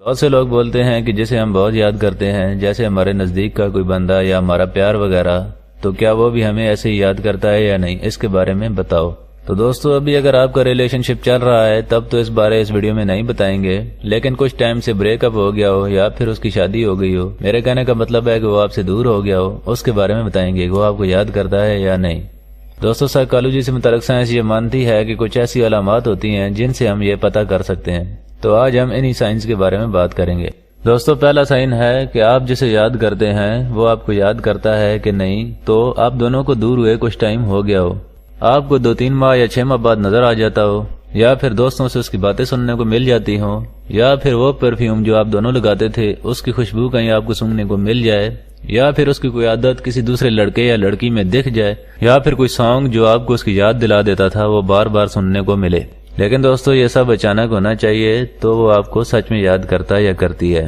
بہت سے لوگ بولتے ہیں کہ جسے ہم بہت یاد کرتے ہیں، جیسے ہمارے نزدیک کا کوئی بندہ یا ہمارا پیار وغیرہ، تو کیا وہ بھی ہمیں ایسے ہی یاد کرتا ہے یا نہیں، اس کے بارے میں بتاؤ۔ تو دوستو، ابھی اگر آپ کا ریلیشن شپ چل رہا ہے تب تو اس بارے اس ویڈیو میں نہیں بتائیں گے، لیکن کچھ ٹائم سے بریک اپ ہو گیا ہو یا پھر اس کی شادی ہو گئی ہو، میرے کہنے کا مطلب ہے کہ وہ آپ سے دور ہو گیا ہو، اس کے بارے میں بتائیں گے کہ وہ آپ کو یاد کرتا ہے یا نہیں۔ دوستو، سائیکالوجی سے متعلق سائنس یہ مانتی ہے کہ کچھ ایسی علامات ہوتی ہیں جن سے ہم یہ پتہ کر سکتے ہیں، تو آج ہم انہی سائنس کے بارے میں بات کریں گے۔ دوستو، پہلا سائن ہے کہ آپ جسے یاد کرتے ہیں وہ آپ کو یاد کرتا ہے کہ نہیں، تو آپ دونوں کو دور ہوئے کچھ ٹائم ہو گیا ہو، آپ کو 2-3 ماہ یا 6 ماہ بعد نظر آ جاتا ہو، یا پھر دوستوں سے اس کی باتیں سننے کو مل جاتی ہوں، یا پھر وہ پرفیوم جو آپ دونوں لگاتے تھے اس کی خوشبو کہیں آپ کو سونگنے کو مل جائے، یا پھر اس کی کوئی عادت کسی دوسرے لڑکے یا لڑکی میں دکھ جائے، یا پھر کوئی سانگ جو آپ کو اس کی یاد دلا دیتا تھا وہ بار بار سننے کو ملے۔ لیکن دوستو، یہ سب اچانک ہونا چاہیے تو وہ آپ کو سچ میں یاد کرتا یا کرتی ہے۔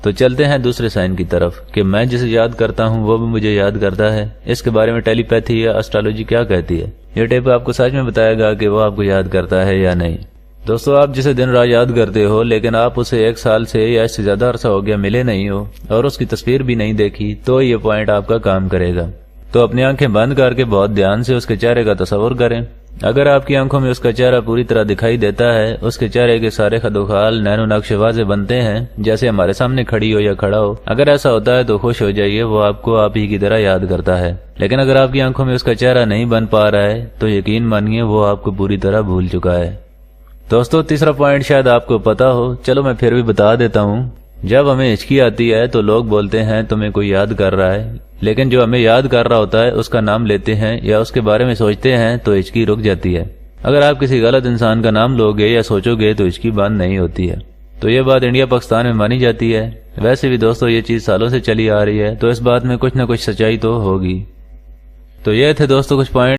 تو چلتے ہیں دوسرے سائن کی طرف کہ میں جسے یاد کرتا ہوں وہ بھی مجھے یاد کرتا ہے۔ اس کے بارے میں ٹیلی پیتھی یا اسٹرالوجی کیا کہتی ہے؟ یہ ٹیپ آپ کو سچ میں بتائے گا کہ وہ آپ کو یاد کرتا ہے یا نہیں۔ دوستو، آپ جسے دن رات یاد کرتے ہو لیکن آپ اسے 1 سال سے یا اس سے زیادہ عرصہ ہو گیا ملے نہیں ہو اور اس کی تصویر بھی نہیں دیکھی، تو یہ پوائنٹ آپ کا کام کرے گا۔ تو اپنی آنکھیں بند کر کے بہت دھیان سے اس کے چہرے کا تصور کریں۔ اگر آپ کی آنکھوں میں اس کا چہرہ پوری طرح دکھائی دیتا ہے، اس کے چہرے کے سارے خد و خال نینو نقش واضح بنتے ہیں جیسے ہمارے سامنے کھڑی ہو یا کھڑا ہو، اگر ایسا ہوتا ہے تو خوش ہو جائیے، وہ آپ کو آپ ہی کی طرح یاد کرتا ہے۔ لیکن اگر آپ کی آنکھوں میں اس کا چہرہ نہیں بن پا رہا ہے تو یقین مانیے وہ آپ کو پوری طرح بھول چکا ہے۔ دوستو، تیسرا پوائنٹ شاید آپ کو پتا ہو، چلو میں پھر بھی بتا دیتا ہوں۔ جب ہمیں ہچکی آتی ہے تو لوگ بولتے ہیں تمہیں کوئی یاد کر رہا ہے، لیکن جو ہمیں یاد کر رہا ہوتا ہے اس کا نام لیتے ہیں یا اس کے بارے میں سوچتے ہیں تو ہچکی رک جاتی ہے۔ اگر آپ کسی غلط انسان کا نام لوگے یا سوچو گے تو ہچکی بند نہیں ہوتی ہے۔ تو یہ بات انڈیا پاکستان میں مانی جاتی ہے، ویسے بھی دوستو یہ چیز سالوں سے چلی آ رہی ہے، تو اس بات میں کچھ نہ کچھ سچائی تو ہوگی۔ تو یہ تھے دوستو کچھ پوائنٹ